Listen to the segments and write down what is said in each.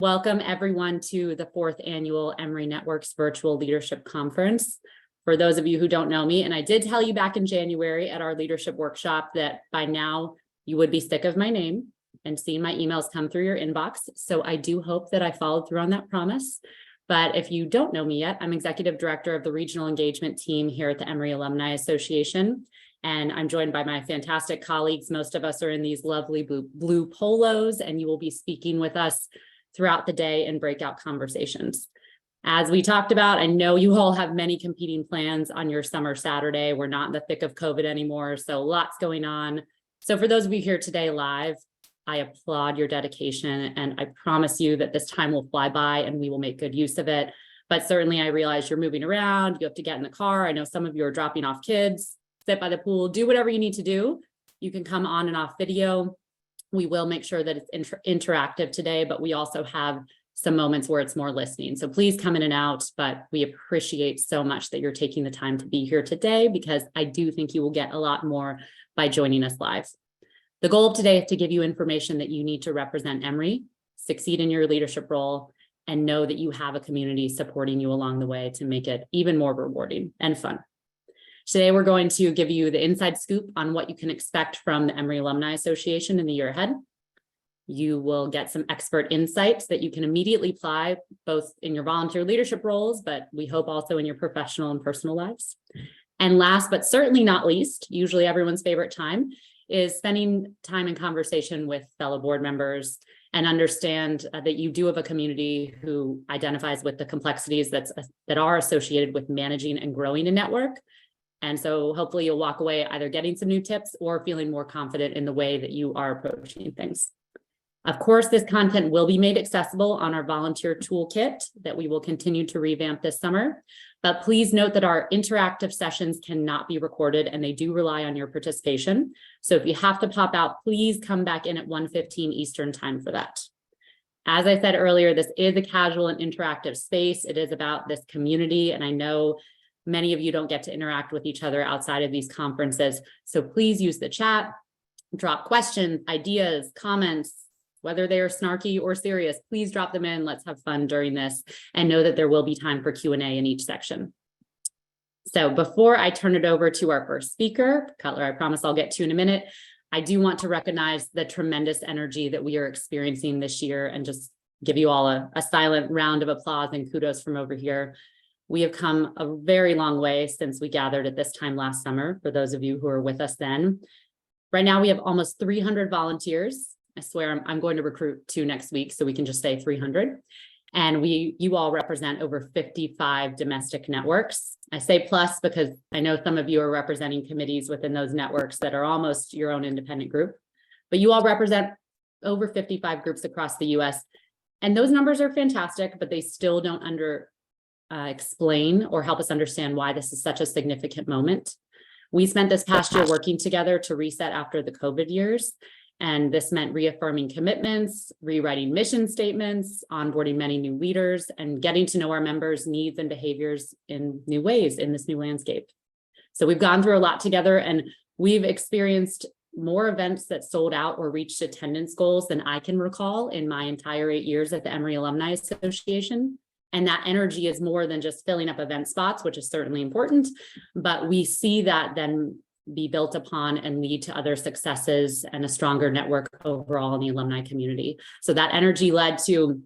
Welcome everyone to the 4th annual Emory Networks Virtual Leadership Conference. For those of you who don't know me, and I did tell you back in January at our leadership workshop that by now you would be sick of my name and seeing my emails come through your inbox. So I do hope that I followed through on that promise. But if you don't know me yet, I'm Executive Director of the Regional Engagement Team here at the Emory Alumni Association. And I'm joined by my fantastic colleagues. Most of us are in these lovely blue polos, and you will be speaking with us throughout the day in breakout conversations. As we talked about, I know you all have many competing plans on your summer Saturday. We're not in the thick of COVID anymore, so lots going on. So for those of you here today live, I applaud your dedication, and I promise you that this time will fly by and we will make good use of it. But certainly I realize you're moving around, you have to get in the car. I know some of you are dropping off kids, sit by the pool, do whatever you need to do. You can come on and off video. We will make sure that it's interactive today, but we also have some moments where it's more listening. So please come in and out, but we appreciate so much that you're taking the time to be here today, because I do think you will get a lot more by joining us live. The goal of today is to give you information that you need to represent Emory, succeed in your leadership role, and know that you have a community supporting you along the way to make it even more rewarding and fun. Today, we're going to give you the inside scoop on what you can expect from the Emory Alumni Association in the year ahead. You will get some expert insights that you can immediately apply both in your volunteer leadership roles, but we hope also in your professional and personal lives. And last, but certainly not least, usually everyone's favorite time, is spending time in conversation with fellow board members and understand that you do have a community who identifies with the complexities that are associated with managing and growing a network. And so hopefully you'll walk away either getting some new tips or feeling more confident in the way that you are approaching things. Of course, this content will be made accessible on our volunteer toolkit that we will continue to revamp this summer. But please note that our interactive sessions cannot be recorded and they do rely on your participation. So if you have to pop out, please come back in at 1:15 Eastern time for that. As I said earlier, this is a casual and interactive space. It is about this community, and I know many of you don't get to interact with each other outside of these conferences. So please use the chat, drop questions, ideas, comments, whether they are snarky or serious, please drop them in. Let's have fun during this, and know that there will be time for Q&A in each section. So before I turn it over to our first speaker, Cutler, I promise I'll get to in a minute, I do want to recognize the tremendous energy that we are experiencing this year and just give you all a silent round of applause and kudos from over here. We have come a very long way since we gathered at this time last summer, for those of you who were with us then. Right now, we have almost 300 volunteers. I swear I'm going to recruit 2 next week, so we can just say 300. And you all represent over 55 domestic networks. I say plus because I know some of you are representing committees within those networks that are almost your own independent group. But you all represent over 55 groups across the US. And those numbers are fantastic, but they still don't explain or help us understand why this is such a significant moment. We spent this past year working together to reset after the COVID years. And this meant reaffirming commitments, rewriting mission statements, onboarding many new leaders, and getting to know our members' needs and behaviors in new ways in this new landscape. So we've gone through a lot together, and we've experienced more events that sold out or reached attendance goals than I can recall in my entire 8 years at the Emory Alumni Association. And that energy is more than just filling up event spots, which is certainly important, but we see that then be built upon and lead to other successes and a stronger network overall in the alumni community. So that energy led to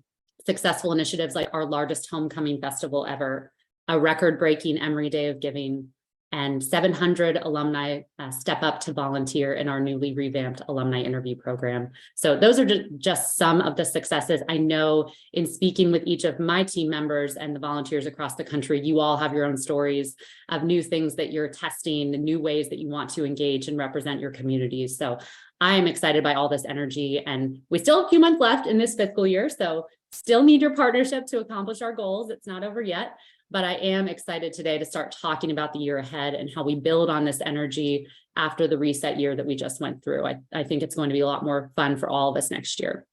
successful initiatives like our largest homecoming festival ever, a record-breaking Emory Day of Giving, and 700 alumni step up to volunteer in our newly revamped alumni interview program. So those are just some of the successes. I know in speaking with each of my team members and the volunteers across the country, you all have your own stories of new things that you're testing, new ways that you want to engage and represent your communities. So I am excited by all this energy, and we still have a few months left in this fiscal year. So still need your partnership to accomplish our goals. It's not over yet. But I am excited today to start talking about the year ahead and how we build on this energy after the reset year that we just went through. I think it's going to be a lot more fun for all of us next year.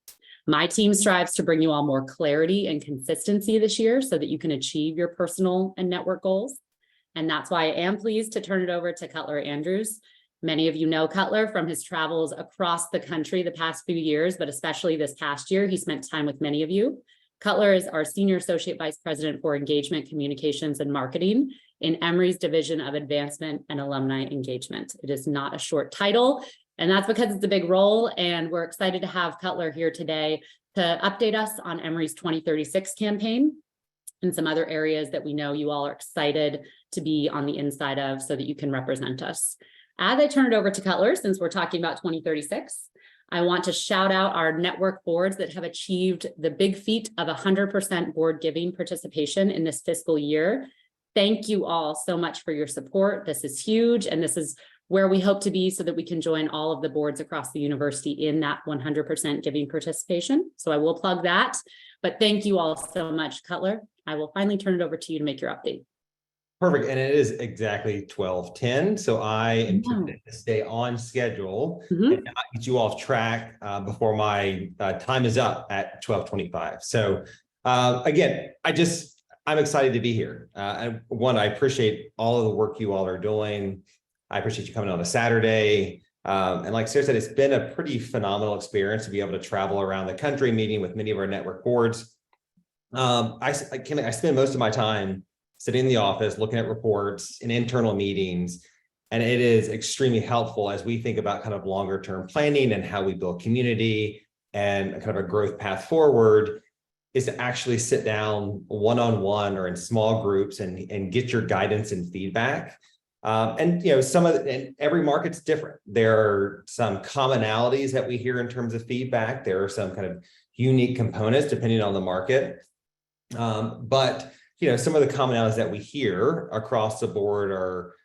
My team strives to bring you all more clarity and consistency this year so that you can achieve your personal and network goals. And that's why I am pleased to turn it over to Cutler Andrews. Many of you know Cutler from his travels across the country the past few years, but especially this past year, he spent time with many of you. Cutler is our Senior Associate Vice President for Engagement, Communications, and Marketing in Emory's Division of Advancement and Alumni Engagement. It is not a short title, and that's because it's a big role, and we're excited to have Cutler here today to update us on Emory's 2036 campaign and some other areas that we know you all are excited to be on the inside of so that you can represent us. As I turn it over to Cutler, since we're talking about 2036, I want to shout out our network boards that have achieved the big feat of 100% board giving participation in this fiscal year. Thank you all so much for your support. This is huge, and this is where we hope to be so that we can join all of the boards across the university in that 100% giving participation. So I will plug that, but thank you all so much, Cutler. I will finally turn it over to you to make your update. Perfect. And it is exactly 12:10. So I am committed to stay on schedule and not get you off track before my time is up at 12:25. So again, I'm excited to be here. I appreciate all of the work you all are doing. I appreciate you coming on a Saturday. And like Sarah said, it's been a pretty phenomenal experience to be able to travel around the country, meeting with many of our network boards. I spend most of my time sitting in the office, looking at reports and internal meetings, and it is extremely helpful as we think about kind of longer term planning and how we build community and kind of a growth path forward, is to actually sit down one-on-one or in small groups and get your guidance and feedback. And every market's different. There are some commonalities that we hear in terms of feedback. There are some kind of unique components depending on the market. But some of the commonalities that we hear across the board are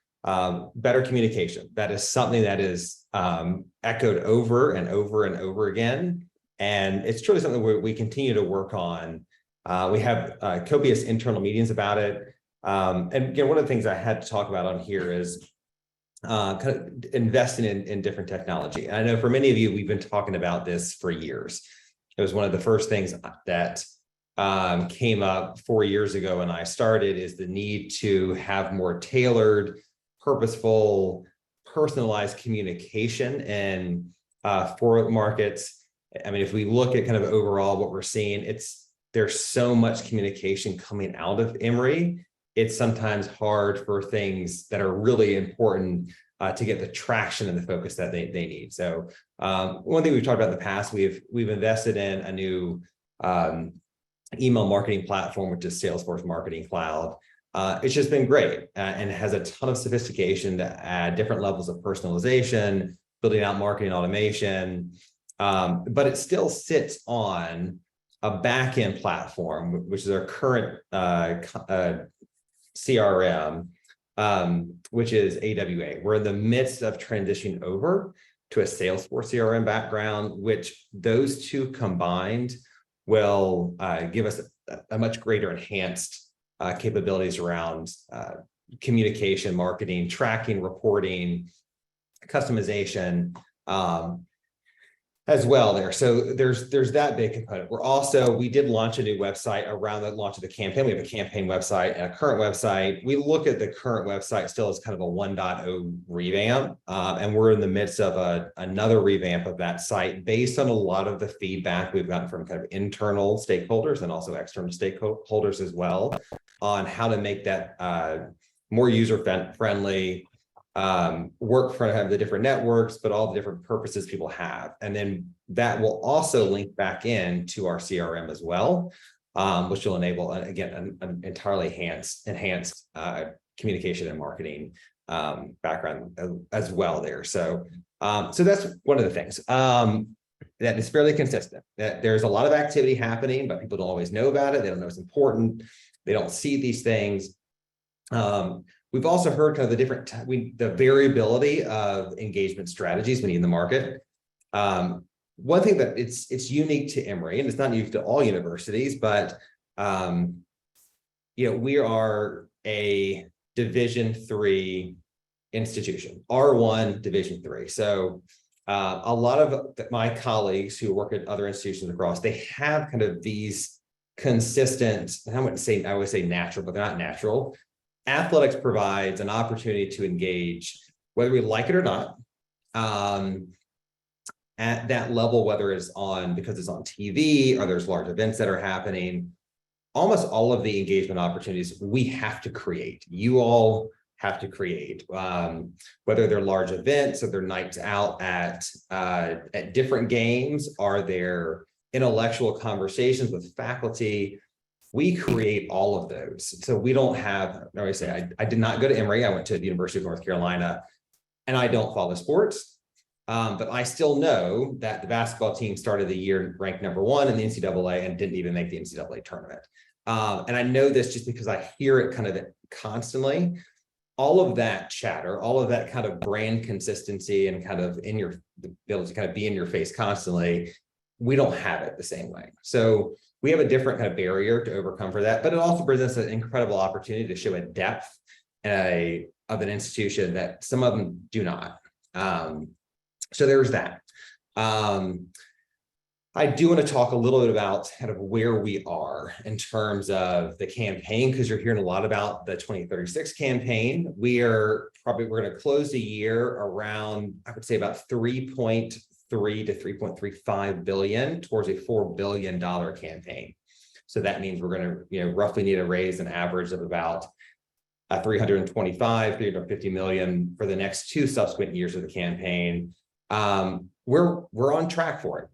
better communication. That is something that is echoed over and over and over again. And it's truly something we continue to work on. We have copious internal meetings about it. And one of the things I had to talk about on here is kind of investing in different technology. And I know for many of you, we've been talking about this for years. It was one of the first things that came up 4 years ago when I started, is the need to have more tailored, purposeful, personalized communication and for markets. I mean, if we look at kind of overall what we're seeing, there's so much communication coming out of Emory. It's sometimes hard for things that are really important to get the traction and the focus that they need. So one thing we've talked about in the past, we've invested in a new email marketing platform, which is Salesforce Marketing Cloud. It's just been great and has a ton of sophistication to add different levels of personalization, building out marketing automation, but it still sits on a back-end platform, which is our current CRM, which is AWA. We're in the midst of transitioning over to a Salesforce CRM background, which those two combined will give us a much greater enhanced capabilities around communication, marketing, tracking, reporting, customization as well there. So there's that big component. We did launch a new website around the launch of the campaign. We have a campaign website and a current website. We look at the current website still as kind of a 1.0 revamp. And we're in the midst of another revamp of that site based on a lot of the feedback we've gotten from kind of internal stakeholders and also external stakeholders as well on how to make that more user-friendly, work for the different networks, but all the different purposes people have. And then that will also link back into our CRM as well, which will enable, again, an entirely enhanced communication and marketing background as well there. So that's one of the things that is fairly consistent. That there's a lot of activity happening, but people don't always know about it. They don't know it's important. They don't see these things. We've also heard kind of the variability of engagement strategies we need in the market. One thing that it's unique to Emory, and it's not unique to all universities, but we are a Division III institution, R1 Division III. So a lot of my colleagues who work at other institutions across, they have kind of these consistent, I would say natural, but they're not natural. Athletics provides an opportunity to engage, whether we like it or not, at that level, whether it's on because it's on TV or there's large events that are happening, almost all of the engagement opportunities we have to create. You all have to create, whether they're large events or they're nights out at different games, are there intellectual conversations with faculty. We create all of those. So we don't have, I did not go to Emory. I went to the University of North Carolina, and I don't follow sports. But I still know that the basketball team started the year ranked #1 in the NCAA and didn't even make the NCAA tournament. And I know this just because I hear it kind of constantly. All of that chatter, all of that kind of brand consistency and kind of the ability to kind of be in your face constantly, we don't have it the same way. So we have a different kind of barrier to overcome for that, but it also presents an incredible opportunity to show a depth of an institution that some of them do not. So there's that. I do want to talk a little bit about kind of where we are in terms of the campaign, because you're hearing a lot about the 2036 campaign. We're going to close the year around, I would say about 3.3 to 3.35 billion towards a $4 billion campaign. So that means we're going to, roughly need to raise an average of about 350 million for the next 2 subsequent years of the campaign. We're on track for it.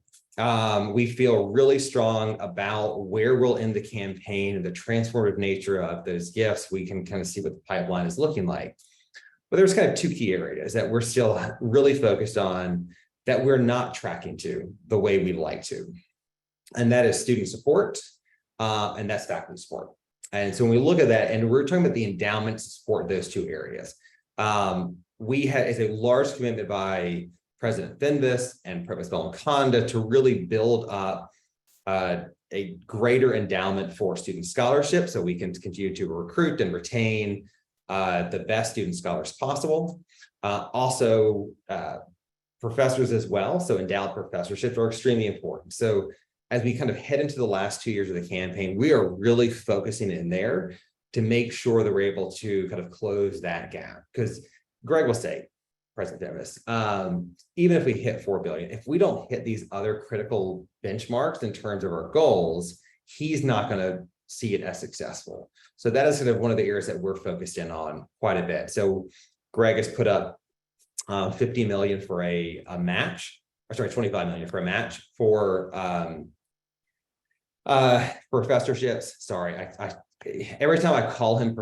We feel really strong about where we'll end the campaign and the transformative nature of those gifts. We can kind of see what the pipeline is looking like. But there's kind of 2 key areas that we're still really focused on that we're not tracking to the way we'd like to. And that is student support, and that's faculty support. And so when we look at that, and we're talking about the endowment to support those 2 areas, we had is a large commitment by President Fenves and Provost Belanconda to really build up a greater endowment for student scholarship so we can continue to recruit and retain the best student scholars possible. Also, professors as well. So endowed professorships are extremely important. So as we kind of head into the last 2 years of the campaign, we are really focusing in there to make sure that we're able to kind of close that gap. Because Greg will say, President Fenves, even if we hit 4 billion, if we don't hit these other critical benchmarks in terms of our goals, he's not going to see it as successful. So that is kind of one of the areas that we're focused in on quite a bit. So Greg has put up 50 million for a match, or sorry, 25 million for a match for professorships. Sorry, I every time I call him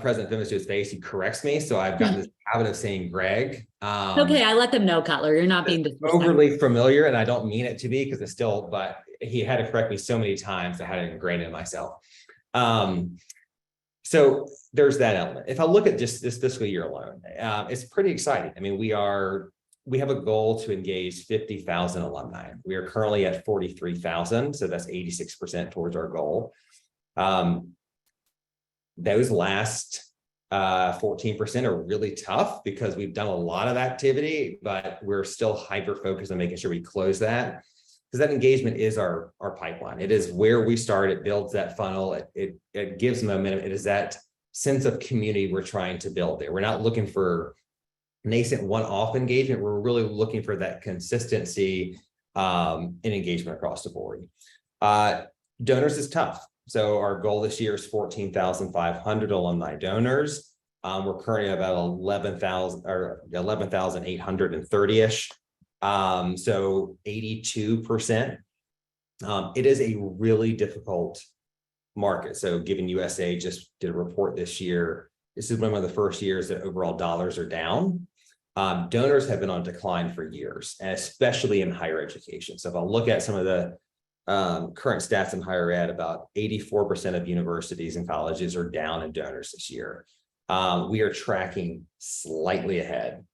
President Fenves to his face, he corrects me. So I've gotten this habit of saying Greg. Okay, I let them know, Cutler. You're not being disrespectful. Overly familiar, and I don't mean it to be because it's still, but he had to correct me so many times. I had it ingrained in myself. So there's that element. If I look at just this fiscal year alone, it's pretty exciting. I mean, we have a goal to engage 50,000 alumni. We are currently at 43,000, so that's 86% towards our goal. Those last 14% are really tough because we've done a lot of activity, but we're still hyper focused on making sure we close that, because that engagement is our pipeline. It is where we start. It builds that funnel. It gives momentum. It is that sense of community we're trying to build there. We're not looking for nascent one-off engagement. We're really looking for that consistency in engagement across the board. Donors is tough. So our goal this year is 14,500 alumni donors. We're currently about 11,000 or 11,830-ish. So 82%. It is a really difficult market. So Giving USA just did a report this year. This is one of the first years that overall dollars are down. Donors have been on decline for years, and especially in higher education. So if I look at some of the current stats in higher ed, about 84% of universities and colleges are down in donors this year. We are tracking slightly ahead.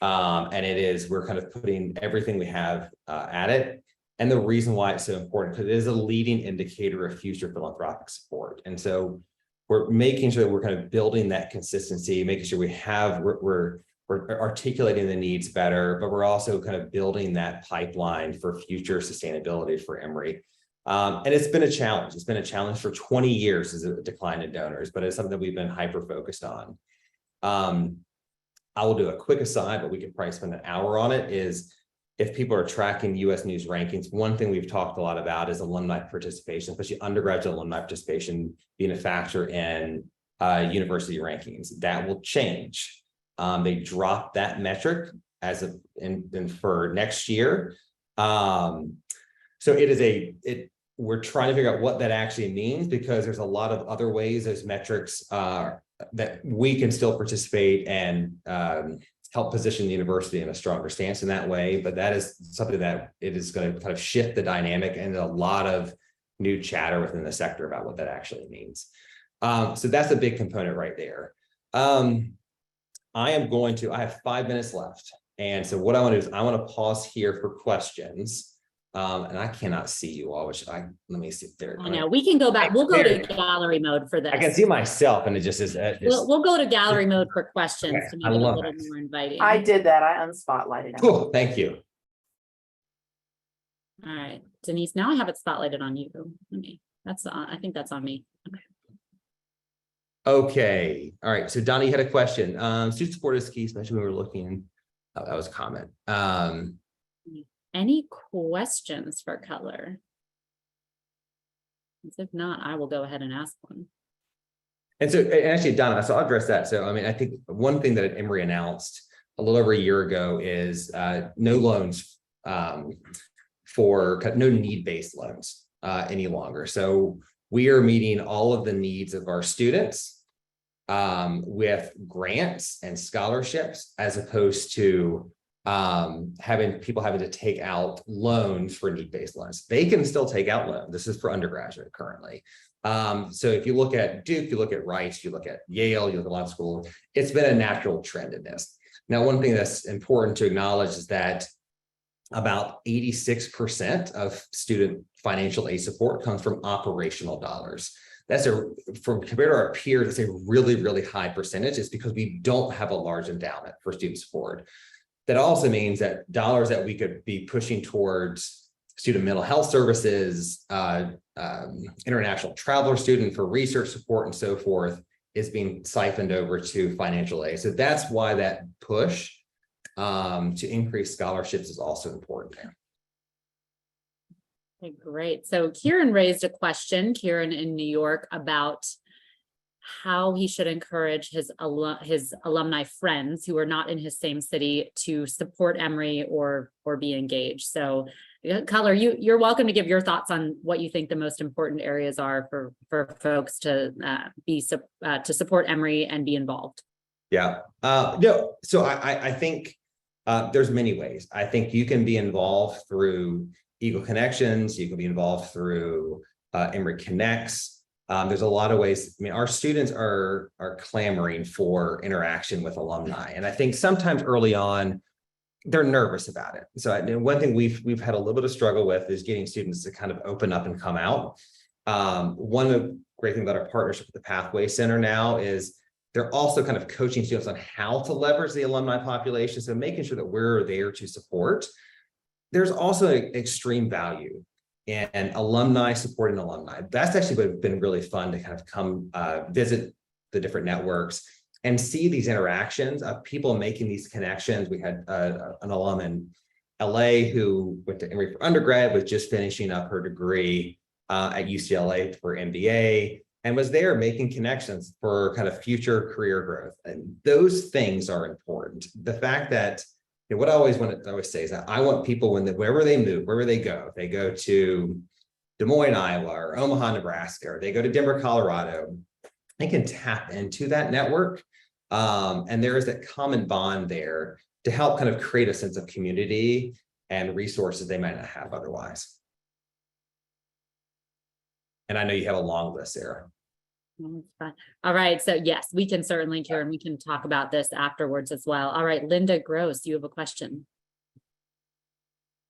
And we're kind of putting everything we have at it. And the reason why it's so important, because it is a leading indicator of future philanthropic support. And so we're making sure that we're kind of building that consistency, making sure we're articulating the needs better, but we're also kind of building that pipeline for future sustainability for Emory. And it's been a challenge. It's been a challenge for 20 years as a decline in donors, but it's something that we've been hyper focused on. I will do a quick aside, but we could probably spend an hour on it, is if people are tracking US News rankings, one thing we've talked a lot about is alumni participation, especially undergraduate alumni participation being a factor in university rankings. That will change. They dropped that metric as of in for next year. So we're trying to figure out what that actually means, because there's a lot of other ways those metrics that we can still participate and help position the university in a stronger stance in that way. But that is something that it is going to kind of shift the dynamic, and a lot of new chatter within the sector about what that actually means. So that's a big component right there. I have 5 minutes left. And so what I want to do is I want to pause here for questions. And I cannot see you all, let me see if there. I know, we can go back. We'll go to gallery mode for this. I can see myself, and it just is. We'll go to gallery mode for questions Okay, to make it a little more inviting. I did that. I unspotlighted. Cool, thank you. All right, Denise, now I have it spotlighted on you. I think that's on me. Okay, all right, so Donnie had a question. Student support is key, especially when we're looking, that was a comment. Any questions for Cutler? If not, I will go ahead and ask one. And so, and actually, Donna, so I'll address that. So, I mean, I think one thing that Emory announced a little over a year ago is no loans no need-based loans any longer. So we are meeting all of the needs of our students with grants and scholarships, as opposed to having to take out loans for need-based loans. They can still take out loans. This is for undergraduate currently. So if you look at Duke, you look at Rice, you look at Yale, you look at law school, it's been a natural trend in this. Now, one thing that's important to acknowledge is that about 86% of student financial aid support comes from operational dollars. That's compared to our peers, it's a really, really high percentage. It's because we don't have a large endowment for student support. That also means that dollars that we could be pushing towards student mental health services, international traveler student for research support and so forth is being siphoned over to financial aid. So that's why that push to increase scholarships is also important there. Okay, great. So Kieran raised a question, Kieran in New York, about how he should encourage his alumni friends who are not in his same city to support Emory or be engaged. So Cutler, you're welcome to give your thoughts on what you think the most important areas are for folks to support Emory and be involved. Yeah, no, so I think there's many ways. I think you can be involved through Eagle Connections, you can be involved through Emory Connects. There's a lot of ways. I mean, our students are clamoring for interaction with alumni, and I think sometimes early on they're nervous about it. So one thing we've had a little bit of struggle with is getting students to kind of open up and come out. One of the great things about our partnership with the Pathway Center now is they're also kind of coaching students on how to leverage the alumni population. So making sure that we're there to support. There's also extreme value and alumni supporting alumni. That's actually been really fun to kind of come visit the different networks and see these interactions of people making these connections. We had an alum in LA who went to Emory for undergrad, was just finishing up her degree at UCLA for MBA, and was there making connections for kind of future career growth. And those things are important. The fact that, you know, what I always say is that I want people wherever they move, wherever they go to Des Moines, Iowa, or Omaha, Nebraska, or they go to Denver, Colorado, they can tap into that network. And there is that common bond there to help kind of create a sense of community and resources they might not have otherwise. And I know you have a long list, Sarah. All right. So yes, we can certainly, Karen, we can talk about this afterwards as well. All right, Linda Gross, you have a question.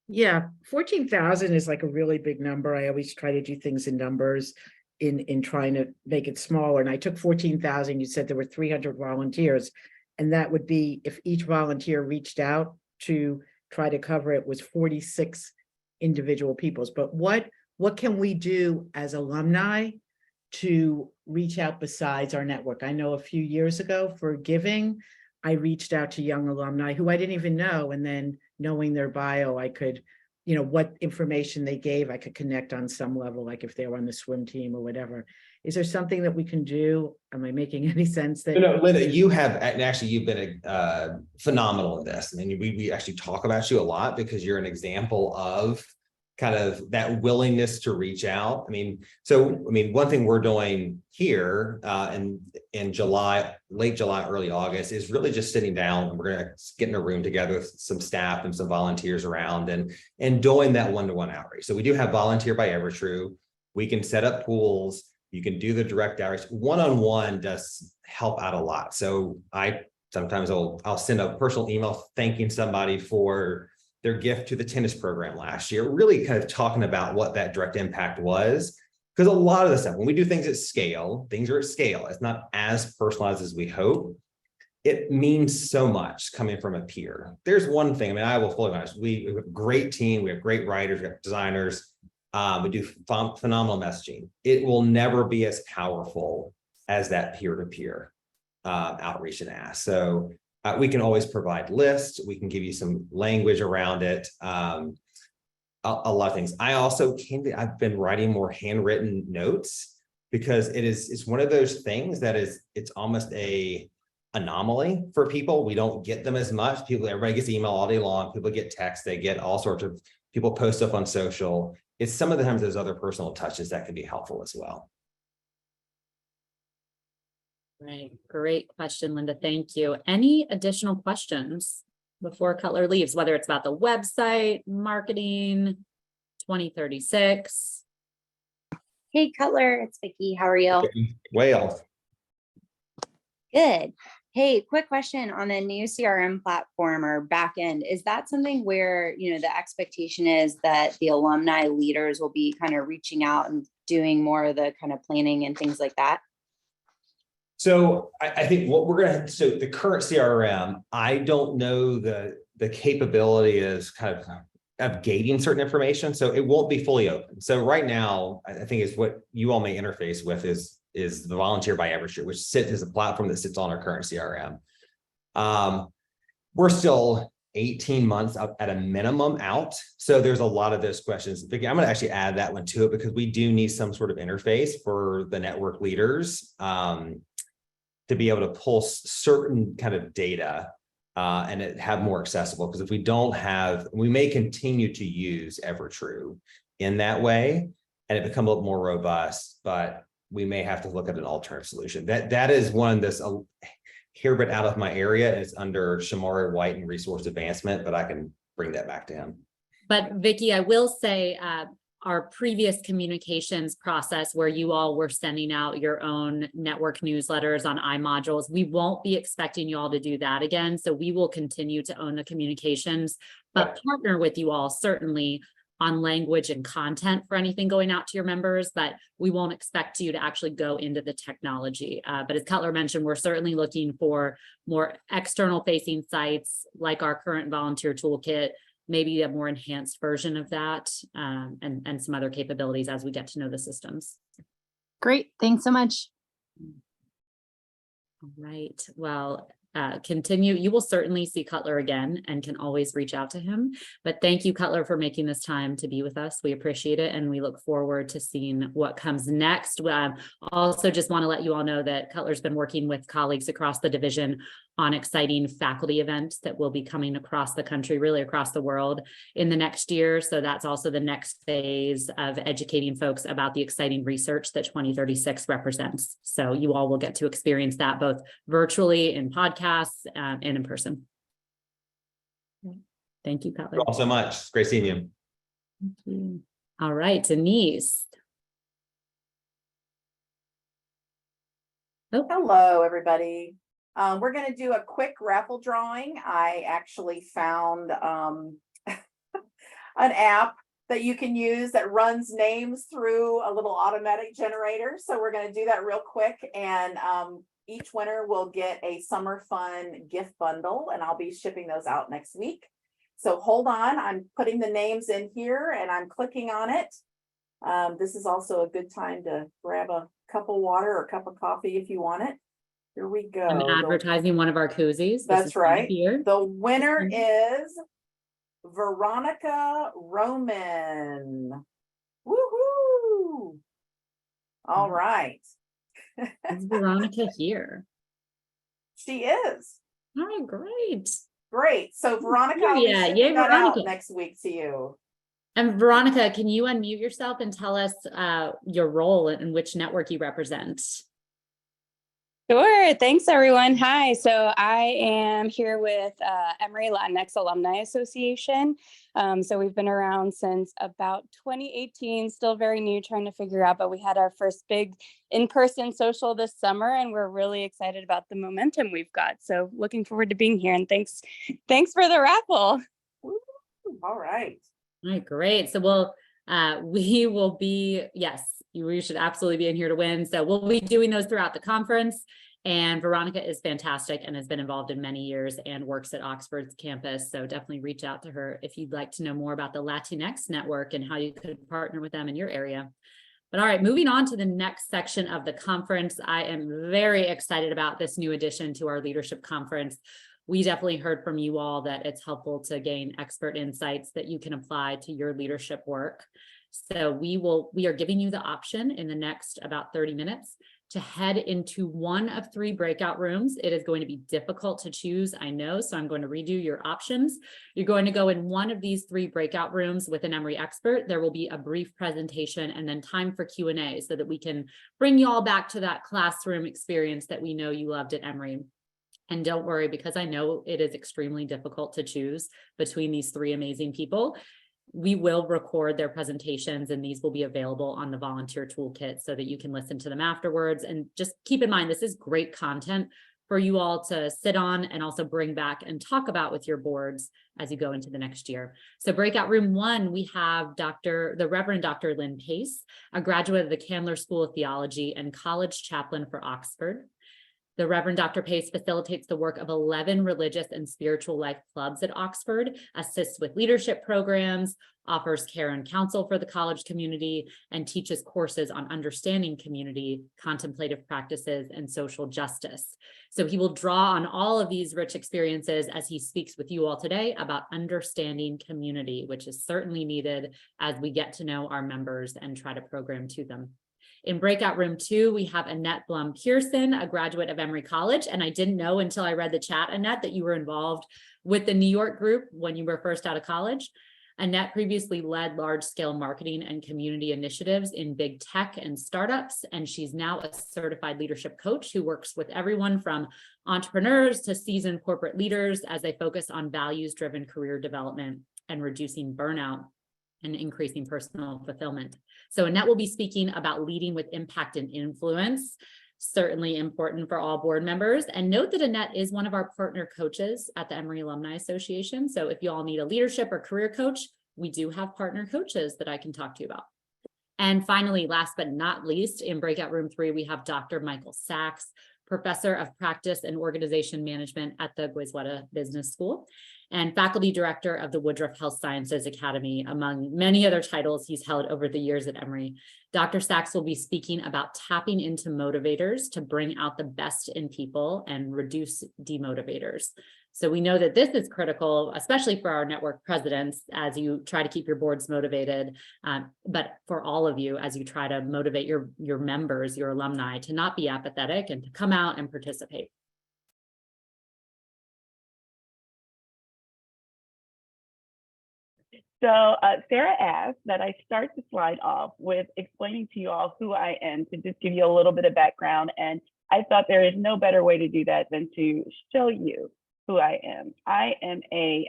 Yeah, 14,000 is like a really big number. I always try to do things in numbers in trying to make it smaller. And I took 14,000, you said there were 300 volunteers. And that would be, if each volunteer reached out to try to cover it, was 46 individual peoples. But what can we do as alumni to reach out besides our network? I know a few years ago for giving, I reached out to young alumni who I didn't even know, and then knowing their bio, I could, what information they gave, I could connect on some level, like if they were on the swim team or whatever. Is there something that we can do? Am I making any sense that? No, Linda, you have, and actually you've been phenomenal in this. I mean, we actually talk about you a lot because you're an example of kind of that willingness to reach out. One thing we're doing here in July, late July, early August is really just sitting down, and we're going to get in a room together with some staff and some volunteers around and doing that one-to-one outreach. So we do have Volunteer by Evertrue. We can set up pools. You can do the direct outreach. One-on-one does help out a lot. So sometimes I'll send a personal email thanking somebody for their gift to the tennis program last year, really kind of talking about what that direct impact was. Because a lot of the stuff, when we do things at scale, things are at scale. It's not as personalized as we hope. It means so much coming from a peer. There's one thing, I will fully be honest, we have a great team, we have great writers, we have designers, we do phenomenal messaging. It will never be as powerful as that peer-to-peer outreach and ask. So we can always provide lists. We can give you some language around it. A lot of things. I've been writing more handwritten notes because it's one of those things that it's almost a anomaly for people. We don't get them as much. Everybody gets email all day long. People get text. They get all sorts of people post stuff on social. It's some of the times those other personal touches that can be helpful as well. Right. Great question, Linda. Thank you. Any additional questions before Cutler leaves, whether it's about the website, marketing, 2036? Hey, Cutler, it's Vicki. How are you? Well, Good. Hey, quick question on a new CRM platform or back end. Is that something where, the expectation is that the alumni leaders will be kind of reaching out and doing more of the kind of planning and things like that? So I think so the current CRM, I don't know the capability is kind of gating certain information. So it won't be fully open. So right now, I think is what you all may interface with is the Volunteer by Evertrue, which sits as a platform that sits on our current CRM. We're still 18 months up at a minimum out. So there's a lot of those questions. I'm going to actually add that one to it because we do need some sort of interface for the network leaders to be able to pull certain kind of data and have more accessible. Because if we don't have, we may continue to use Evertrue in that way and it become a little more robust, but we may have to look at an alternative solution. That is one that's a hair bit out of my area. It's under Shamari White and resource advancement, but I can bring that back to him. But Vicki, I will say our previous communications process where you all were sending out your own network newsletters on iModules, we won't be expecting you all to do that again. So we will continue to own the communications, but partner with you all certainly on language and content for anything going out to your members, but we won't expect you to actually go into the technology. But as Cutler mentioned, we're certainly looking for more external facing sites like our current volunteer toolkit, maybe a more enhanced version of that, and some other capabilities as we get to know the systems. Great. Thanks so much. All right. Well, continue. You will certainly see Cutler again and can always reach out to him. But thank you, Cutler, for making this time to be with us. We appreciate it. And we look forward to seeing what comes next. Also just want to let you all know that Cutler's been working with colleagues across the division on exciting faculty events that will be coming across the country, really across the world in the next year. So that's also the next phase of educating folks about the exciting research that 2036 represents. So you all will get to experience that both virtually in podcasts and in person. Thank you, Cutler. Thank you all so much. It's great seeing you. Thank you. All right, Denise. Oh. Hello, everybody. We're going to do a quick raffle drawing. I actually found an app that you can use that runs names through a little automatic generator. So we're going to do that real quick. And each winner will get a summer fun gift bundle, and I'll be shipping those out next week. So hold on, I'm putting the names in here and I'm clicking on it. This is also a good time to grab a cup of water or a cup of coffee if you want it. Here we go. I'm The- advertising one of our koozies. This That's is right right. here. The winner Mhm. is Veronica Roman. Woohoo! All Mhm. right. Is Veronica here? She is. All right, great. Great. So Veronica, Here, I'll be yeah, shipping yay, that out Veronica. next week to you. And Veronica, can you unmute yourself and tell us your role and which network you represent? Sure. Thanks, everyone. Hi. So I am here with Emory Latinx Alumni Association. So we've been around since about 2018, still very new, trying to figure out, but we had our first big in-person social this summer, and we're really excited about the momentum we've got. So looking forward to being here, and thanks for the raffle. Woo. All right. All right, great. So we will be, yes, you should absolutely be in here to win. So we'll be doing those throughout the conference. And Veronica is fantastic and has been involved in many years and works at Oxford's campus. So definitely reach out to her if you'd like to know more about the Latinx network and how you could partner with them in your area. But all right, moving on to the next section of the conference. I am very excited about this new addition to our leadership conference. We definitely heard from you all that it's helpful to gain expert insights that you can apply to your leadership work. So we are giving you the option in the next about 30 minutes to head into one of 3 breakout rooms. It is going to be difficult to choose, I know, so I'm going to redo your options. You're going to go in one of these 3 breakout rooms with an Emory expert. There will be a brief presentation and then time for Q&A so that we can bring you all back to that classroom experience that we know you loved at Emory. And don't worry, because I know it is extremely difficult to choose between these 3 amazing people. We will record their presentations and these will be available on the volunteer toolkit so that you can listen to them afterwards. And just keep in mind, this is great content for you all to sit on and also bring back and talk about with your boards as you go into the next year. So breakout room 1, we have the Reverend Dr. Lynn Pace, a graduate of the Candler School of Theology and college chaplain for Oxford. The Reverend Dr. Pace facilitates the work of 11 religious and spiritual life clubs at Oxford, assists with leadership programs, offers care and counsel for the college community, and teaches courses on understanding community, contemplative practices, and social justice. So he will draw on all of these rich experiences as he speaks with you all today about understanding community, which is certainly needed as we get to know our members and try to program to them. In breakout room 2, we have Annette Blum Pearson, a graduate of Emory College. And I didn't know until I read the chat, Annette, that you were involved with the New York group when you were first out of college. Annette previously led large-scale marketing and community initiatives in big tech and startups, and she's now a certified leadership coach who works with everyone from entrepreneurs to seasoned corporate leaders as they focus on values-driven career development and reducing burnout and increasing personal fulfillment. So Annette will be speaking about leading with impact and influence, certainly important for all board members. And note that Annette is one of our partner coaches at the Emory Alumni Association. So if you all need a leadership or career coach, we do have partner coaches that I can talk to you about. And finally, last but not least, in breakout room 3, we have Dr. Michael Sachs, professor of practice and organization management at the Goizueta Business School and faculty director of the Woodruff Health Sciences Academy, among many other titles he's held over the years at Emory. Dr. Sachs will be speaking about tapping into motivators to bring out the best in people and reduce demotivators. So we know that this is critical, especially for our network presidents, as you try to keep your boards motivated, but for all of you, as you try to motivate your members, your alumni, to not be apathetic and to come out and participate. So Sarah asked that I start the slide off with explaining to you all who I am, to just give you a little bit of background. And I thought there is no better way to do that than to show you who I am. I am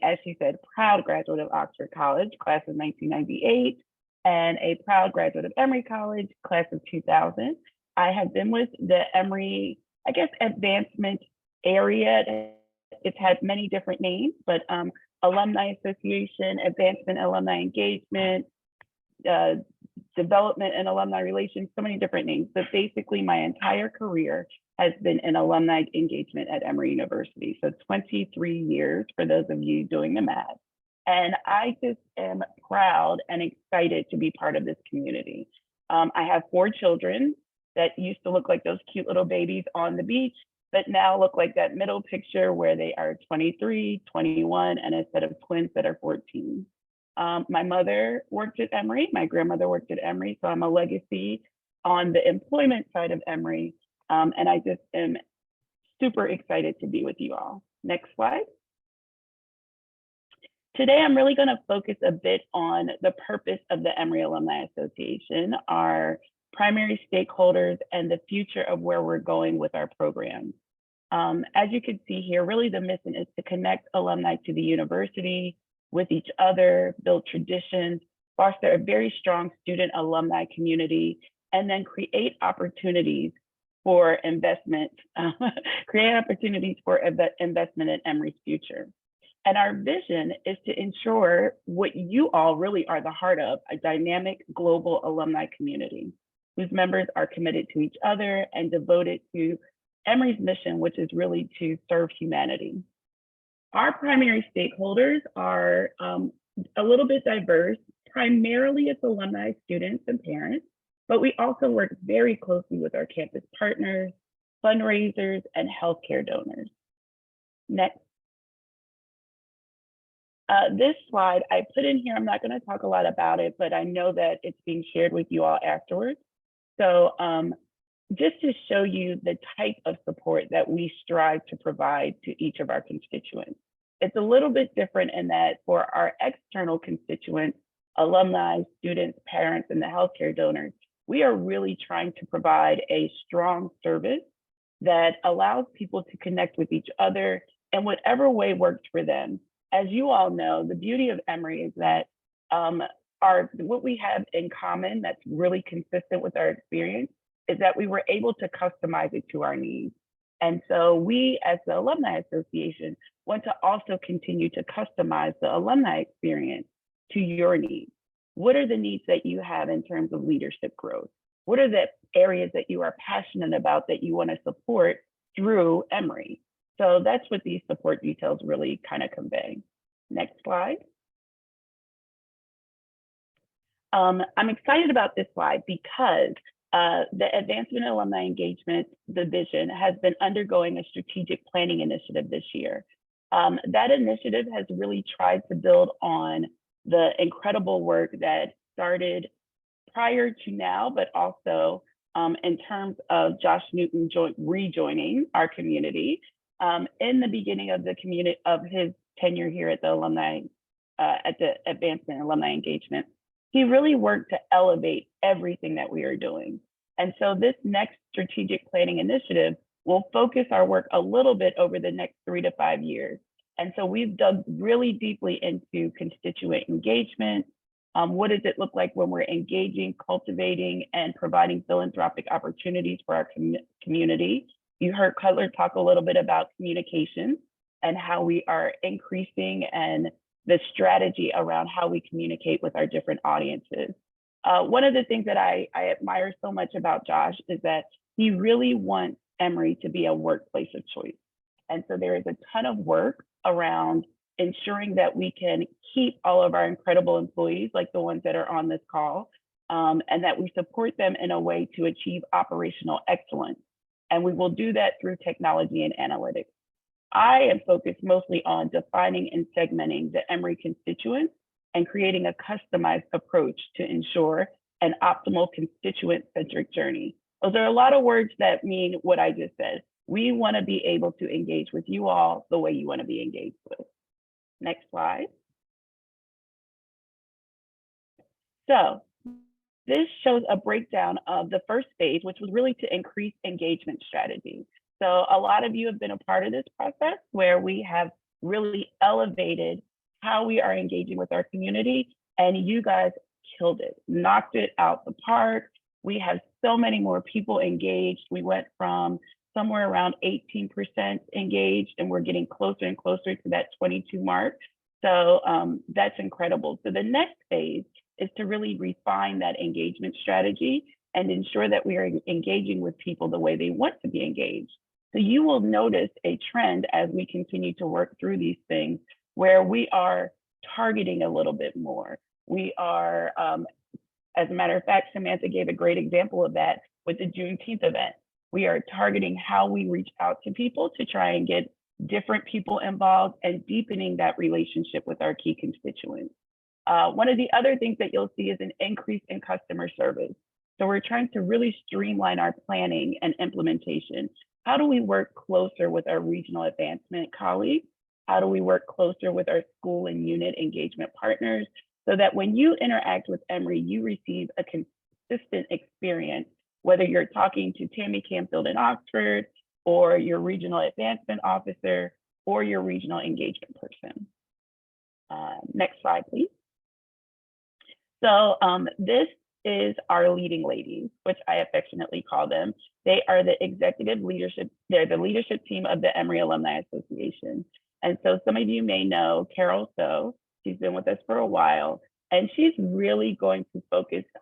as she said, proud graduate of Oxford College, class of 1998, and a proud graduate of Emory College, class of 2000. I have been with the Emory, I guess, advancement area. It's had many different names, but Alumni Association, Advancement Alumni Engagement, Development and Alumni Relations, so many different names. But basically my entire career has been in alumni engagement at Emory University. So 23 years for those of you doing the math. And I just am proud and excited to be part of this community. I have 4 children that used to look like those cute little babies on the beach. but now look like that middle picture where they are 23, 21, and a set of twins that are 14. My mother worked at Emory, my grandmother worked at Emory, so I'm a legacy on the employment side of Emory, and I just am super excited to be with you all. Next slide. Today, I'm really going to focus a bit on the purpose of the Emory Alumni Association, our primary stakeholders, and the future of where we're going with our programs. As you can see here, really the mission is to connect alumni to the university, with each other, build traditions, foster a very strong student alumni community, and then create opportunities for investment, investment in Emory's future. And our vision is to ensure what you all really are the heart of, a dynamic global alumni community whose members are committed to each other and devoted to Emory's mission, which is really to serve humanity. Our primary stakeholders are a little bit diverse. Primarily it's alumni, students, and parents, but we also work very closely with our campus partners, fundraisers, and healthcare donors. Next. This slide I put in here, I'm not going to talk a lot about it, but I know that it's being shared with you all afterwards. So just to show you the type of support that we strive to provide to each of our constituents. It's a little bit different in that for our external constituents, alumni, students, parents, and the healthcare donors, we are really trying to provide a strong service that allows people to connect with each other in whatever way works for them. As you all know, the beauty of Emory is that what we have in common that's really consistent with our experience is that we were able to customize it to our needs. And so we, as the Alumni Association, want to also continue to customize the alumni experience to your needs. What are the needs that you have in terms of leadership growth? What are the areas that you are passionate about that you want to support through Emory? So that's what these support details really kind of convey. Next slide. I'm excited about this slide because the Advancement in Alumni Engagement Division has been undergoing a strategic planning initiative this year. That initiative has really tried to build on the incredible work that started prior to now, but also in terms of Josh Newton rejoining our community in the beginning of the community of his tenure here at the alumni, at the Advancement in Alumni Engagement. He really worked to elevate everything that we are doing. And so this next strategic planning initiative will focus our work a little bit over the next 3 to 5 years. And so we've dug really deeply into constituent engagement. What does it look like when we're engaging, cultivating, and providing philanthropic opportunities for our community? You heard Cutler talk a little bit about communication and how we are increasing and the strategy around how we communicate with our different audiences. One of the things that I admire so much about Josh is that he really wants Emory to be a workplace of choice. And so there is a ton of work around ensuring that we can keep all of our incredible employees, like the ones that are on this call, and that we support them in a way to achieve operational excellence. And we will do that through technology and analytics. I am focused mostly on defining and segmenting the Emory constituents and creating a customized approach to ensure an optimal constituent-centric journey. Those are a lot of words that mean what I just said. We want to be able to engage with you all the way you want to be engaged with. Next slide. So this shows a breakdown of the first phase, which was really to increase engagement strategy. So a lot of you have been a part of this process where we have really elevated how we are engaging with our community, and you guys killed it, knocked it out the park. We have so many more people engaged. We went from somewhere around 18% engaged, and we're getting closer and closer to that 22 mark. So that's incredible. So the next phase is to really refine that engagement strategy and ensure that we are engaging with people the way they want to be engaged. So you will notice a trend as we continue to work through these things where we are targeting a little bit more. We are, as a matter of fact, Samantha gave a great example of that with the Juneteenth event. We are targeting how we reach out to people to try and get different people involved and deepening that relationship with our key constituents. One of the other things that you'll see is an increase in customer service. So we're trying to really streamline our planning and implementation. How do we work closer with our regional advancement colleagues? How do we work closer with our school and unit engagement partners so that when you interact with Emory, you receive a consistent experience, whether you're talking to Tammy Camfield in Oxford, or your regional advancement officer, or your regional engagement person. Next slide, please. So this is our leading ladies, which I affectionately call them. They are the executive leadership, they're the leadership team of the Emory Alumni Association. And so some of you may know Carol So, she's been with us for a while, and she's really going to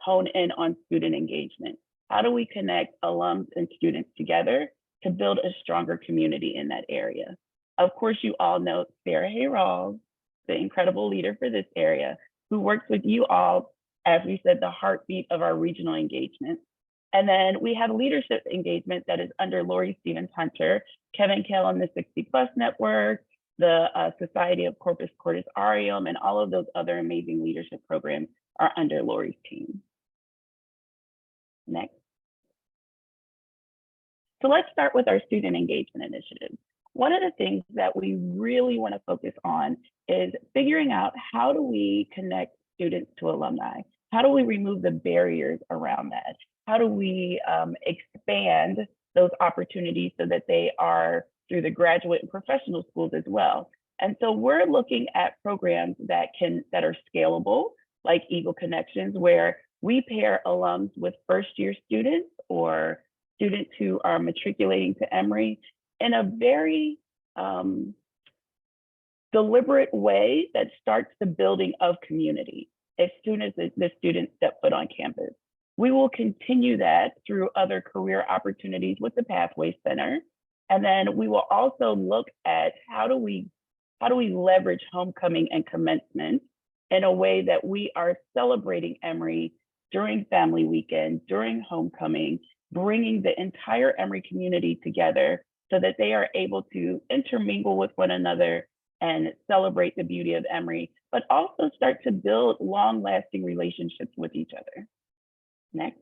hone in on student engagement. How do we connect alums and students together to build a stronger community in that area? Of course, you all know Sarah Hayral, the incredible leader for this area, who works with you all, as we said, the heartbeat of our regional engagement. And then we have leadership engagement that is under Lori Stevens-Hunter, Kevin Kell and the 60 Plus Network, the Society of Corpus Cordis Arium, and all of those other amazing leadership programs are under Lori's team. Next. So let's start with our student engagement initiative. One of the things that we really want to focus on is figuring out how do we connect students to alumni? How do we remove the barriers around that? How do we expand those opportunities so that they are through the graduate and professional schools as well? And so we're looking at programs that are scalable, like Eagle Connections, where we pair alums with first-year students or students who are matriculating to Emory in a very deliberate way that starts the building of community as soon as the students step foot on campus. We will continue that through other career opportunities with the Pathway Center. And then we will also look at how do we leverage homecoming and commencement in a way that we are celebrating Emory during family weekend, during homecoming, bringing the entire Emory community together so that they are able to intermingle with one another and celebrate the beauty of Emory, but also start to build long-lasting relationships with each other. Next.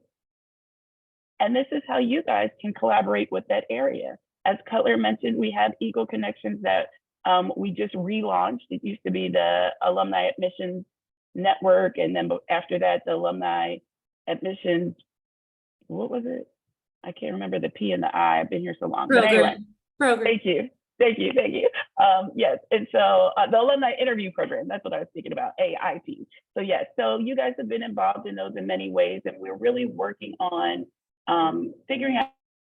And this is how you guys can collaborate with that area. As Cutler mentioned, we have Eagle Connections that we just relaunched. It used to be the Alumni Admissions Network, and then after that, the Alumni Admissions, what was it? I can't remember the P and the I. I've been here so long. But anyway, thank you. Yes, and so the Alumni Interview Program, that's what I was thinking about, AIP. So yes, so you guys have been involved in those in many ways, and we're really working on figuring out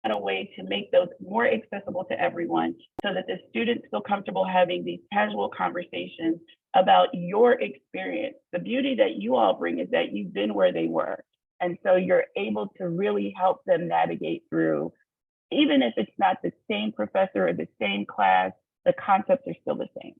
a way to make those more accessible to everyone so that the students feel comfortable having these casual conversations about your experience. The beauty that you all bring is that you've been where they were. And so you're able to really help them navigate through, even if it's not the same professor or the same class, the concepts are still the same.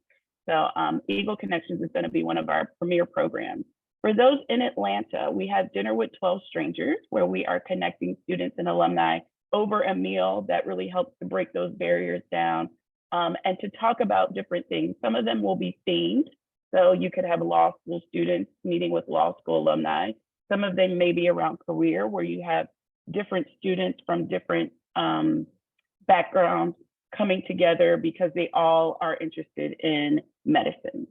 So Eagle Connections is going to be one of our premier programs. For those in Atlanta, we have Dinner with 12 Strangers, where we are connecting students and alumni over a meal that really helps to break those barriers down and to talk about different things. Some of them will be themed. So you could have law school students meeting with law school alumni. Some of them may be around career, where you have different students from different backgrounds coming together because they all are interested in medicine.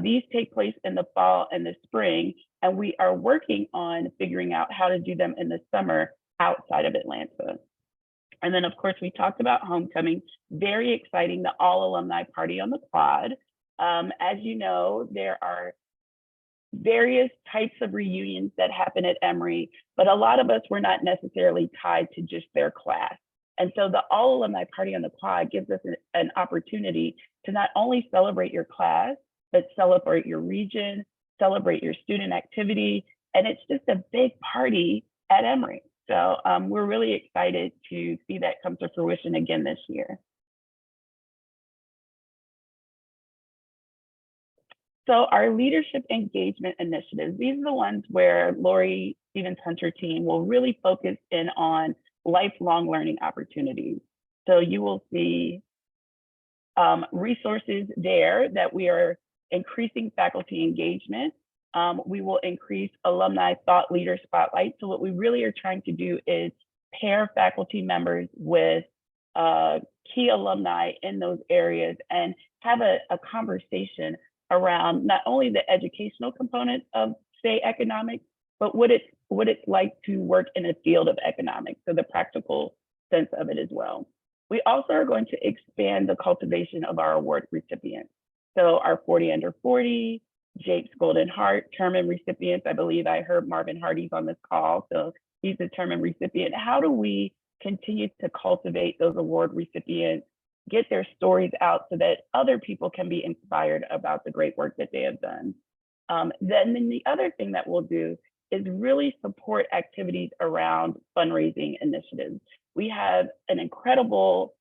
These take place in the fall and the spring, and we are working on figuring out how to do them in the summer outside of Atlanta. And then, of course, we talked about homecoming. Very exciting, the all alumni party on the quad. As you know, there are various types of reunions that happen at Emory, but a lot of us were not necessarily tied to just their class. And so the all alumni party on the quad gives us an opportunity to not only celebrate your class, but celebrate your region, celebrate your student activity. And it's just a big party at Emory. So we're really excited to see that come to fruition again this year. So our leadership engagement initiatives, these are the ones where Lori Stevens-Hunter team will really focus in on lifelong learning opportunities. So you will see resources there that we are increasing faculty engagement. We will increase alumni thought leader spotlight. So what we really are trying to do is pair faculty members with key alumni in those areas and have a conversation around not only the educational component of, say, economics, but what it's like to work in a field of economics, so the practical sense of it as well. We also are going to expand the cultivation of our award recipients. So our 40 under 40, Jake's Golden Heart, Terman recipients. I believe I heard Marvin Hardy's on this call, so he's a Terman recipient. How do we continue to cultivate those award recipients, get their stories out so that other people can be inspired about the great work that they have done? Then the other thing that we'll do is really support activities around fundraising initiatives. We have an incredible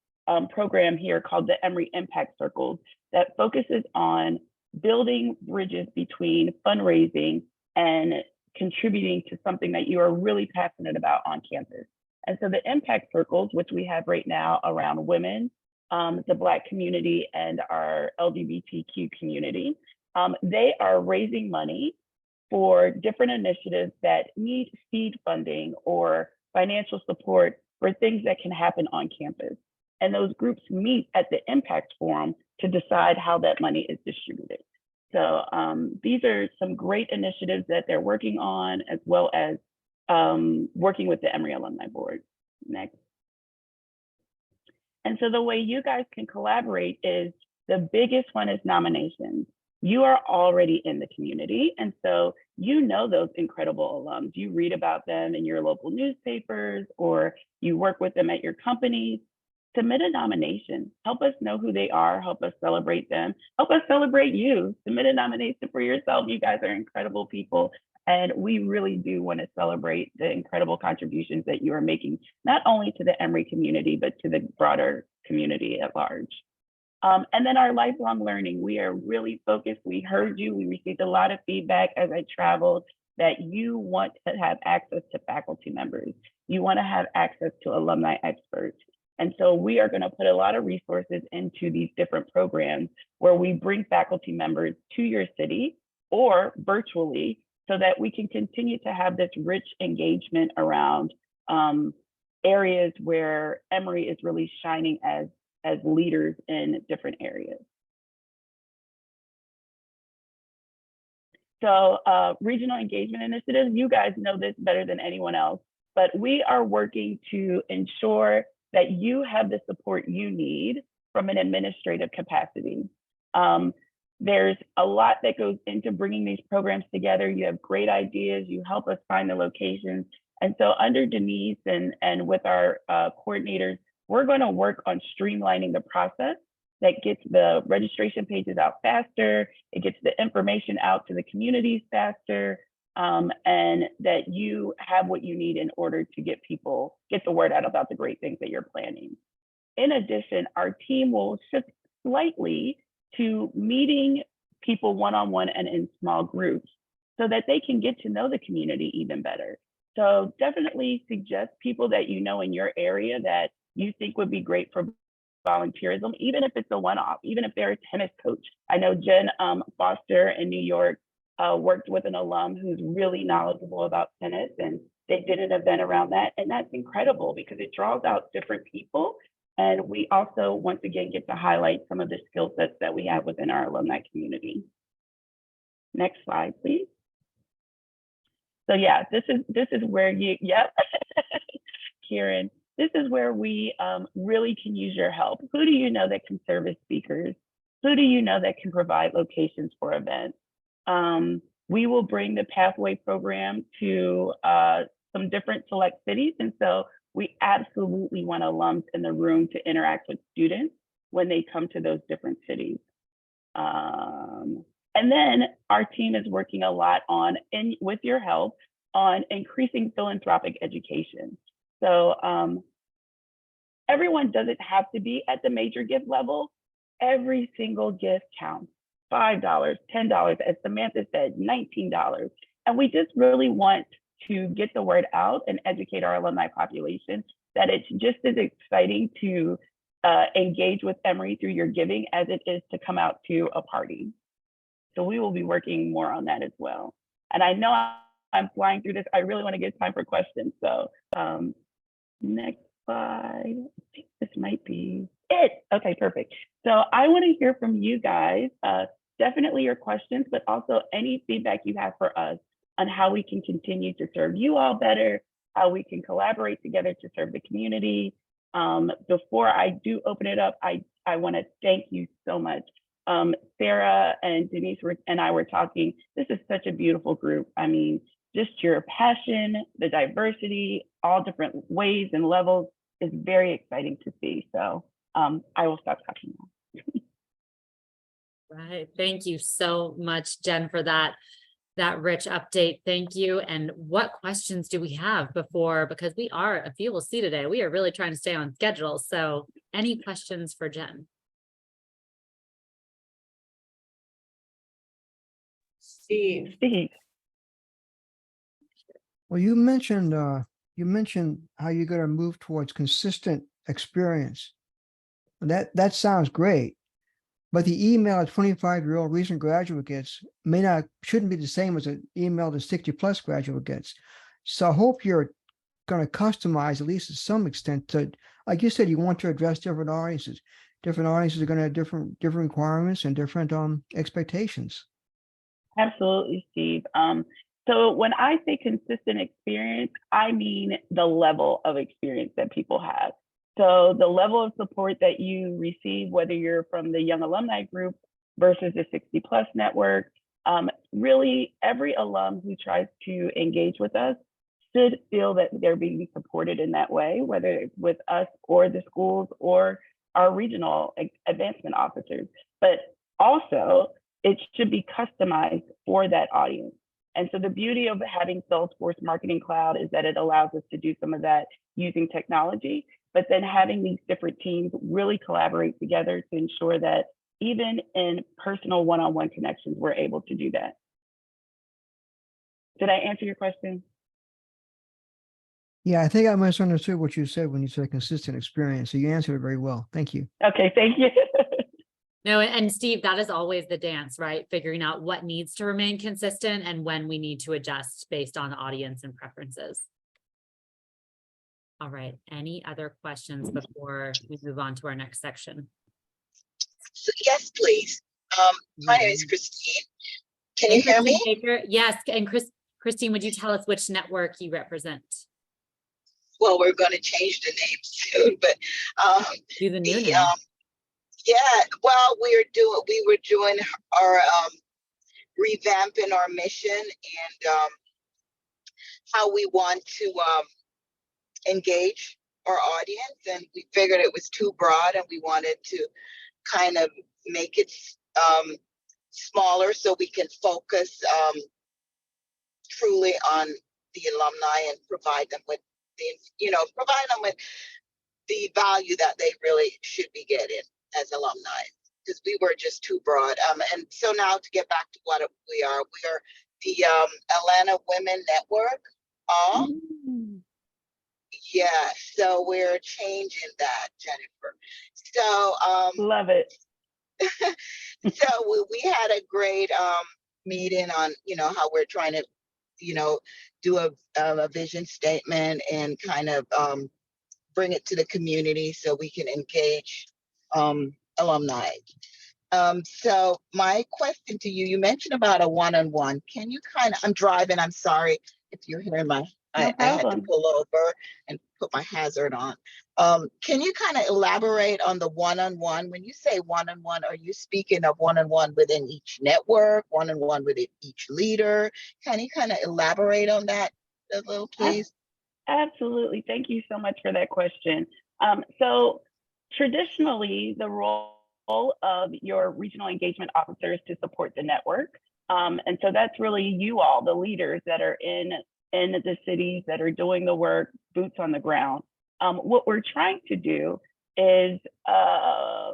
program here called the Emory Impact Circles that focuses on building bridges between fundraising and contributing to something that you are really passionate about on campus. And so the Impact Circles, which we have right now around women, the Black community, and our LGBTQ community, they are raising money for different initiatives that need seed funding or financial support for things that can happen on campus. And those groups meet at the Impact Forum to decide how that money is distributed. So these are some great initiatives that they're working on, as well as working with the Emory Alumni Board. Next. And so the way you guys can collaborate is, the biggest one is nominations. You are already in the community, and so you know those incredible alums. You read about them in your local newspapers, or you work with them at your companies. Submit a nomination. Help us know who they are. Help us celebrate them. Help us celebrate you. Submit a nomination for yourself. You guys are incredible people, and we really do want to celebrate the incredible contributions that you are making, not only to the Emory community, but to the broader community at large. And then our lifelong learning, we are really focused. We heard you. We received a lot of feedback as I traveled that you want to have access to faculty members. You want to have access to alumni experts. And so we are going to put a lot of resources into these different programs where we bring faculty members to your city or virtually, so that we can continue to have this rich engagement around areas where Emory is really shining as leaders in different areas. So regional engagement initiatives, you guys know this better than anyone else, but we are working to ensure that you have the support you need from an administrative capacity. There's a lot that goes into bringing these programs together. You have great ideas, you help us find the locations. And so under Denise and with our coordinators, we're going to work on streamlining the process that gets the registration pages out faster, it gets the information out to the communities faster, and that you have what you need in order to get the word out about the great things that you're planning. In addition, our team will shift slightly to meeting people one-on-one and in small groups so that they can get to know the community even better. So definitely suggest people that you know in your area that you think would be great for volunteerism, even if it's a one-off, even if they're a tennis coach. I know Jen Foster in New York worked with an alum who's really knowledgeable about tennis, and they did an event around that. And that's incredible because it draws out different people. And we also, once again, get to highlight some of the skill sets that we have within our alumni community. Next slide, please. So yeah, this is where yep, Kieran, this is where we really can use your help. Who do you know that can serve as speakers? Who do you know that can provide locations for events? We will bring the Pathway program to some different select cities. And so we absolutely want alums in the room to interact with students when they come to those different cities. And then our team is working a lot on, with your help, on increasing philanthropic education. So everyone doesn't have to be at the major gift level. Every single gift counts. $5, $10, as Samantha said, $19. And we just really want to get the word out and educate our alumni population that it's just as exciting to engage with Emory through your giving as it is to come out to a party. So we will be working more on that as well. And I know I'm flying through this. I really want to give time for questions. So next slide. I think this might be it. Okay, perfect. So I want to hear from you guys, definitely your questions, but also any feedback you have for us on how we can continue to serve you all better, how we can collaborate together to serve the community. Before I do open it up, I want to thank you so much. Sarah and Denise and I were talking. This is such a beautiful group. I mean, just your passion, the diversity, all different ways and levels is very exciting to see. So I will stop talking now. Right. Thank you so much, Jen, for that rich update. Thank you. And what questions do we have because we are, if you will see today, we are really trying to stay on schedule. So any questions for Jen? Steve. Well, you mentioned how you're going to move towards consistent experience. That sounds great, but the email a 25-year-old recent graduate gets shouldn't be the same as an email the 60+ graduate gets. So I hope you're going to customize, at least to some extent, to, like you said, you want to address different audiences. Different audiences are going to have different requirements and different expectations. Absolutely, Steve. So when I say consistent experience, I mean the level of experience that people have. So the level of support that you receive, whether you're from the Young Alumni Group versus the 60+ network, really every alum who tries to engage with us should feel that they're being supported in that way, whether it's with us or the schools or our regional advancement officers. But also, it should be customized for that audience. And so the beauty of having Salesforce Marketing Cloud is that it allows us to do some of that using technology, but then having these different teams really collaborate together to ensure that even in personal one-on-one connections, we're able to do that. Did I answer your question? Yeah, I think I misunderstood what you said when you said consistent experience. So you answered it very well. Thank you. Okay, thank you. No, and Steve, that is always the dance, right? Figuring out what needs to remain consistent and when we need to adjust based on audience and preferences. All right, any other questions before we move on to our next section? So, yes, please. My name is Christine. Can you hear me? Baker? Yes, and Christine, would you tell us which network you represent? Well, we're going to change the name soon, but Do the new name. Yeah, well, we were doing our revamping our mission and how we want to engage our audience, and we figured it was too broad and we wanted to kind of make it smaller so we can focus truly on the alumni and provide them with the value that they really should be getting as alumni, because we were just too broad. And so now to get back to what we are the Atlanta Women Network. Yeah, so we're changing that, Jennifer. So love it. So we had a great meeting on how we're trying to do a vision statement and kind of bring it to the community so we can engage alumni. So my question to you mentioned about a one-on-one. Can you I'm driving, I'm sorry if you're hearing I had to pull over and put my hazard on. Can you kind of elaborate on the one-on-one? When you say one-on-one, are you speaking of one-on-one within each network, one-on-one with each leader? Can you kind of elaborate on that a little, please? Absolutely. Thank you so much for that question. So traditionally, the role of your regional engagement officer is to support the network. And so that's really you all, the leaders that are in the cities that are doing the work, boots on the ground. What we're trying to do is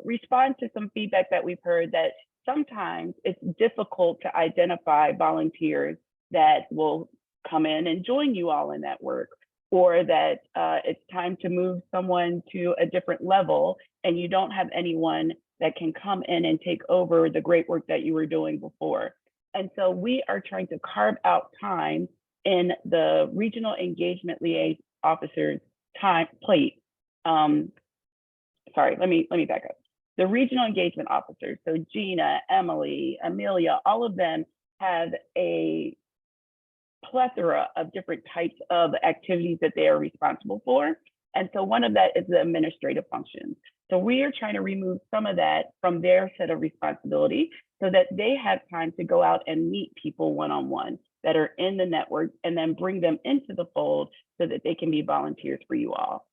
respond to some feedback that we've heard that sometimes it's difficult to identify volunteers that will come in and join you all in that work. or that it's time to move someone to a different level and you don't have anyone that can come in and take over the great work that you were doing before. And so we are trying to carve out time in the regional engagement liaison officer's time plate. Sorry, let me back up. The regional engagement officers, so Gina, Emily, Amelia, all of them have a plethora of different types of activities that they are responsible for. And so one of that is the administrative functions. So we are trying to remove some of that from their set of responsibility so that they have time to go out and meet people one-on-one that are in the network and then bring them into the fold so that they can be volunteers for you all.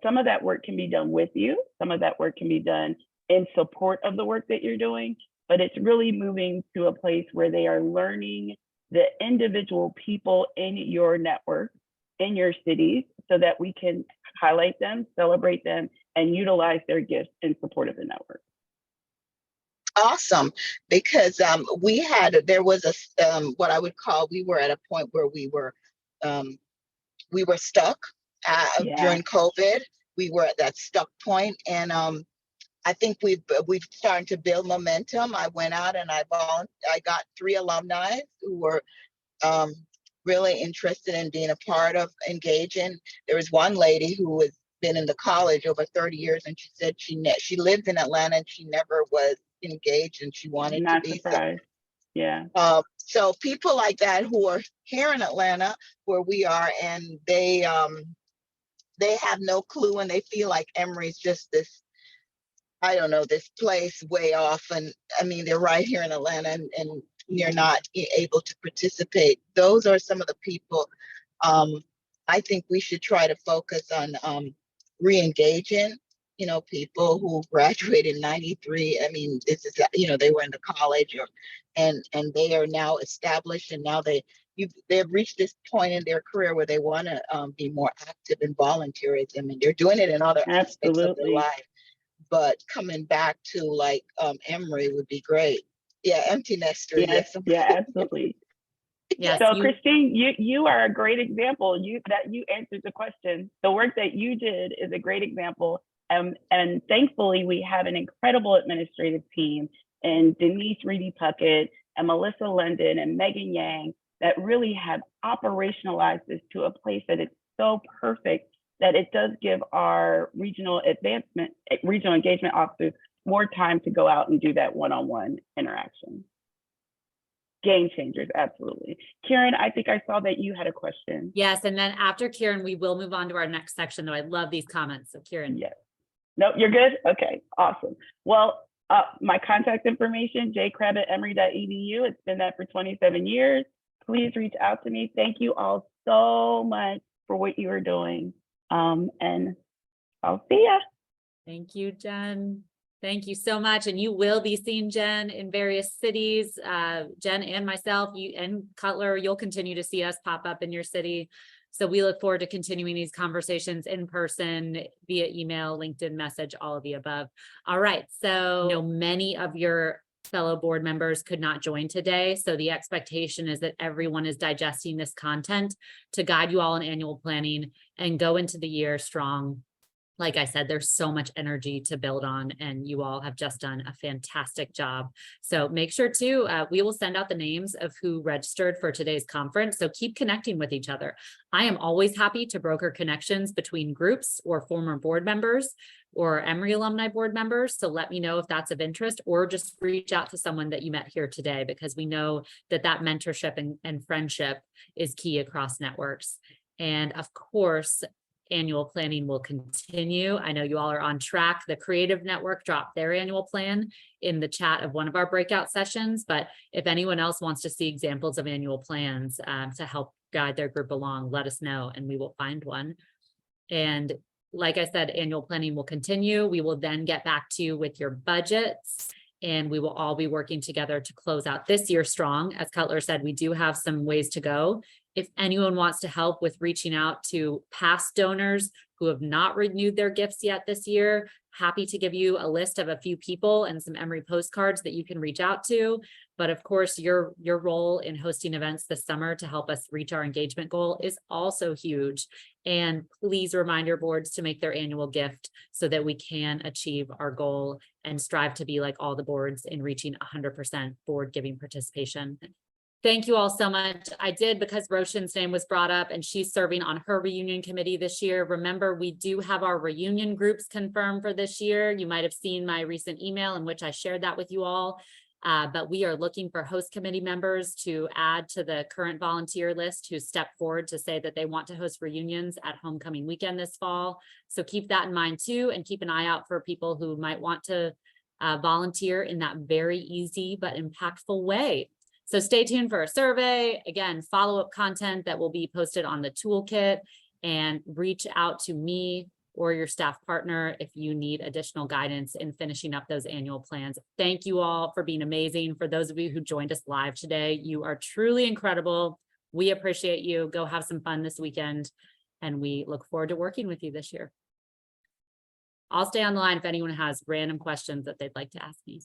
Some of that work can be done with you. Some of that work can be done in support of the work that you're doing, but it's really moving to a place where they are learning the individual people in your network, in your cities, so that we can highlight them, celebrate them, and utilize their gifts in support of the network. Awesome, because there was a what I would call, we were at a point where we were stuck during COVID. We were at that stuck point, and I think we've started to build momentum. I went out and I got 3 alumni who were really interested in being a part of engaging. There was one lady who has been in the college over 30 years, and she said she lived in Atlanta and she never was engaged, and she wanted Not to be. surprised. Yeah. So people like that who are here in Atlanta, where we are, and they have no clue, and they feel like Emory's just this, I don't know, this place way off. And I mean, they're right here in Atlanta, and you're not able to participate. Those are some of the people I think we should try to focus on re-engaging, people who graduated in 93. I mean, this is, they were in the college and they are now established, and now they've reached this point in their career where they want to be more active in volunteerism, and they're doing it in other aspects of their life. But coming back to like Emory would be great. Yeah, empty nester. Yes, yeah, absolutely. Yes, so Christine, you are a great example. You answered the question. The work that you did is a great example. And thankfully, we have an incredible administrative team, and Denise Reedy Puckett and Melissa London and Megan Yang, that really have operationalized this to a place that it's so perfect that it does give our regional engagement officers more time to go out and do that one-on-one interaction. Game changers, absolutely. Karen, I think I saw that you had a question. Yes, and then after Karen, we will move on to our next section, though. I love these comments. So Karen. Yes. Nope, you're good? Okay, awesome. Well, my contact information, jcrabb@emory.edu. It's been that for 27 years. Please reach out to me. Thank you all so much for what you are doing. And I'll see ya. Thank you, Jen. Thank you so much. And you will be seeing Jen in various cities. Jen and myself, you and Cutler, you'll continue to see us pop up in your city. So we look forward to continuing these conversations in person, via email, LinkedIn message, all of the above. All right. So many of your fellow board members could not join today. So the expectation is that everyone is digesting this content to guide you all in annual planning and go into the year strong. Like I said, there's so much energy to build on, and you all have just done a fantastic job. So make sure to, we will send out the names of who registered for today's conference. So keep connecting with each other. I am always happy to broker connections between groups or former board members or Emory alumni board members. So let me know if that's of interest, or just reach out to someone that you met here today, because we know that mentorship and friendship is key across networks. And of course, annual planning will continue. I know you all are on track. The Creative Network dropped their annual plan in the chat of one of our breakout sessions, but if anyone else wants to see examples of annual plans to help guide their group along, let us know and we will find one. And like I said, annual planning will continue. We will then get back to you with your budgets, and we will all be working together to close out this year strong. As Cutler said, we do have some ways to go. If anyone wants to help with reaching out to past donors who have not renewed their gifts yet this year, happy to give you a list of a few people and some Emory postcards that you can reach out to. But of course, your role in hosting events this summer to help us reach our engagement goal is also huge. And please remind your boards to make their annual gift so that we can achieve our goal and strive to be like all the boards in reaching 100% board giving participation. Thank you all so much. I did, because Roshan's name was brought up and she's serving on her reunion committee this year. Remember, we do have our reunion groups confirmed for this year. You might have seen my recent email in which I shared that with you all. But we are looking for host committee members to add to the current volunteer list who step forward to say that they want to host reunions at homecoming weekend this fall. So keep that in mind too, and keep an eye out for people who might want to volunteer in that very easy but impactful way. So stay tuned for a survey. Again, follow-up content that will be posted on the toolkit, and reach out to me or your staff partner if you need additional guidance in finishing up those annual plans. Thank you all for being amazing. For those of you who joined us live today, you are truly incredible. We appreciate you. Go have some fun this weekend, and we look forward to working with you this year. I'll stay on the line if anyone has random questions that they'd like to ask me.